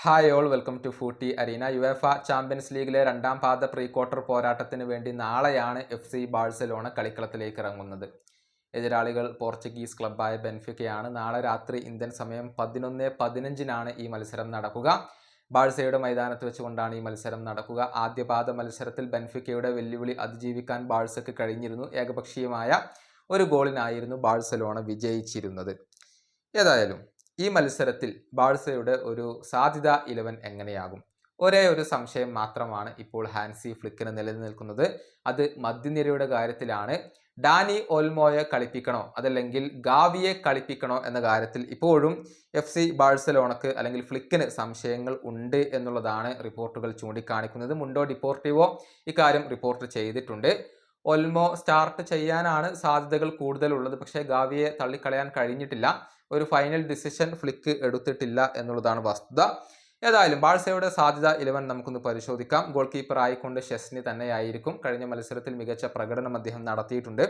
Hi all welcome to footy arena. UEFA champions ലീഗിലെ രണ്ടാം പാദ പ്രീ ക്വാർട്ടർ പോരാട്ടത്തിന് വേണ്ടി നാളെയാണ് FC ബാഴ്സലോണ കളിക്കളത്തിലേക്ക് ഇറങ്ങുന്നത്. എതിരാളികൾ പോർച്ചുഗീസ് ക്ലബ്ബായ ബെൻഫിക്കയാണ്. നാളെ രാത്രി ഇന്ത്യൻ സമയം 11:15 ഈ മത്സരം നടക്കുക. ബാഴ്സയുടെ മൈതാനത്ത് വെച്ചുകൊണ്ടാണ് ഈ മത്സരം നടക്കുക. ആദ്യപാദ മത്സരത്തിൽ ബെൻഫിക്കയുടെ വെല്ലുവിളി അതിജീവിക്കാൻ ബാഴ്സയ്ക്ക് കഴിഞ്ഞിരുന്നു. ഏകപക്ഷീയമായ ഒരു ഗോളിനായിരുന്നു ബാഴ്സലോണ വിജയിച്ചിരുന്നത്. ഏതായാലും ഈ മത്സരത്തിൽ ബാഴ്സയുടെ ഒരു സാധ്യത 11 എങ്ങനെയാകും? ഒരേ ഒരു സംശയം മാത്രമാണ് ഇപ്പോൾ ഹാൻസി ഫ്ലിക്കിന് നിലനിൽക്കുന്നത്. അത് മധ്യനിരയുടെ കാര്യത്തിലാണ്. ഡാനി ഓൾമോയെ കളിപ്പിക്കണോ അതല്ലെങ്കിൽ ഗാവിയെ കളിപ്പിക്കണോ എന്ന കാര്യത്തിൽ ഇപ്പോഴും FC ബാഴ്സലോണക്ക് അല്ലെങ്കിൽ ഫ്ലിക്കിന് സംശയങ്ങൾ ഉണ്ട് എന്നുള്ളതാണ് റിപ്പോർട്ടുകൾ ചൂണ്ടിക്കാണിക്കുന്നത്. മുണ്ടോ ഡിപ്പോർട്ടിവോ ഇക്കാര്യം റിപ്പോർട്ട് ചെയ്തിട്ടുണ്ട്. ഒൽമോ സ്റ്റാർട്ട് ചെയ്യാനാണ് സാധ്യതകൾ കൂടുതലുള്ളത്. പക്ഷേ ഗാവിയെ തള്ളിക്കളയാൻ കഴിഞ്ഞിട്ടില്ല. ഒരു ഫൈനൽ ഡിസിഷൻ ഫ്ലിക്ക് എടുത്തിട്ടില്ല എന്നുള്ളതാണ് വസ്തുത. ഏതായാലും ബാഴ്സയുടെ സാധ്യത 11 നമുക്കൊന്ന് പരിശോധിക്കാം. ഗോൾ കീപ്പർ ആയിക്കൊണ്ട് ഷെസ്നി തന്നെയായിരിക്കും. കഴിഞ്ഞ മത്സരത്തിൽ മികച്ച പ്രകടനം അദ്ദേഹം നടത്തിയിട്ടുണ്ട്.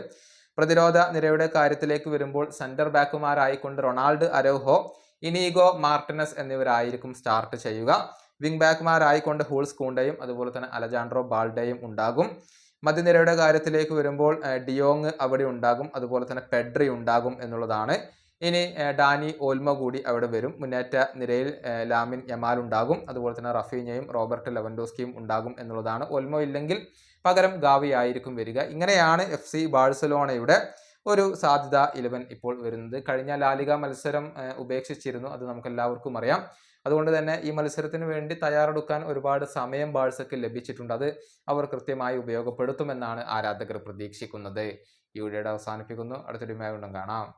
പ്രതിരോധ നിരയുടെ കാര്യത്തിലേക്ക് വരുമ്പോൾ സെന്റർ ബാക്കുമാരായിക്കൊണ്ട് റൊണാൾഡ് അരൗഹോ, ഇനീഗോ മാർട്ടിനസ് എന്നിവരായിരിക്കും സ്റ്റാർട്ട് ചെയ്യുക. വിംഗ് ബാക്കുമാരായിക്കൊണ്ട് ഹൂൾസ് കൂണ്ടയും അതുപോലെ തന്നെ അലജാൻഡ്രോ ബാൾഡയും ഉണ്ടാകും. മധ്യനിരയുടെ കാര്യത്തിലേക്ക് വരുമ്പോൾ ഡിയോങ് അവിടെ ഉണ്ടാകും, അതുപോലെ തന്നെ പെഡ്രി ഉണ്ടാകും എന്നുള്ളതാണ്. ഇനി ഡാനി ഓൽമോ കൂടി അവിടെ വരും. മുന്നേറ്റ നിരയിൽ ലാമിൻ യമാൽ ഉണ്ടാകും, അതുപോലെ തന്നെ റഫീഞ്ഞയും റോബർട്ട് ലെവൻഡോസ്കിയും ഉണ്ടാകും എന്നുള്ളതാണ്. ഓൽമോ ഇല്ലെങ്കിൽ പകരം ഗാവി ആയിരിക്കും വരിക. ഇങ്ങനെയാണ് FC ബാഴ്സലോണയുടെ ഒരു സാധ്യത 11 ഇപ്പോൾ വരുന്നത്. കഴിഞ്ഞ ലാലിഗ മത്സരം ഉപേക്ഷിച്ചിരുന്നു, അത് നമുക്കെല്ലാവർക്കും അറിയാം. അതുകൊണ്ട് തന്നെ ഈ മത്സരത്തിന് വേണ്ടി തയ്യാറെടുക്കാൻ ഒരുപാട് സമയം ബാഴ്സയ്ക്ക് ലഭിച്ചിട്ടുണ്ട്. അത് അവർ കൃത്യമായി ഉപയോഗപ്പെടുത്തുമെന്നാണ് ആരാധകർ പ്രതീക്ഷിക്കുന്നത്. ഈ വീഡിയോയുടെ അവസാനിപ്പിക്കുന്നു. അടുത്തൊരു വീഡിയോയിൽ കാണാം.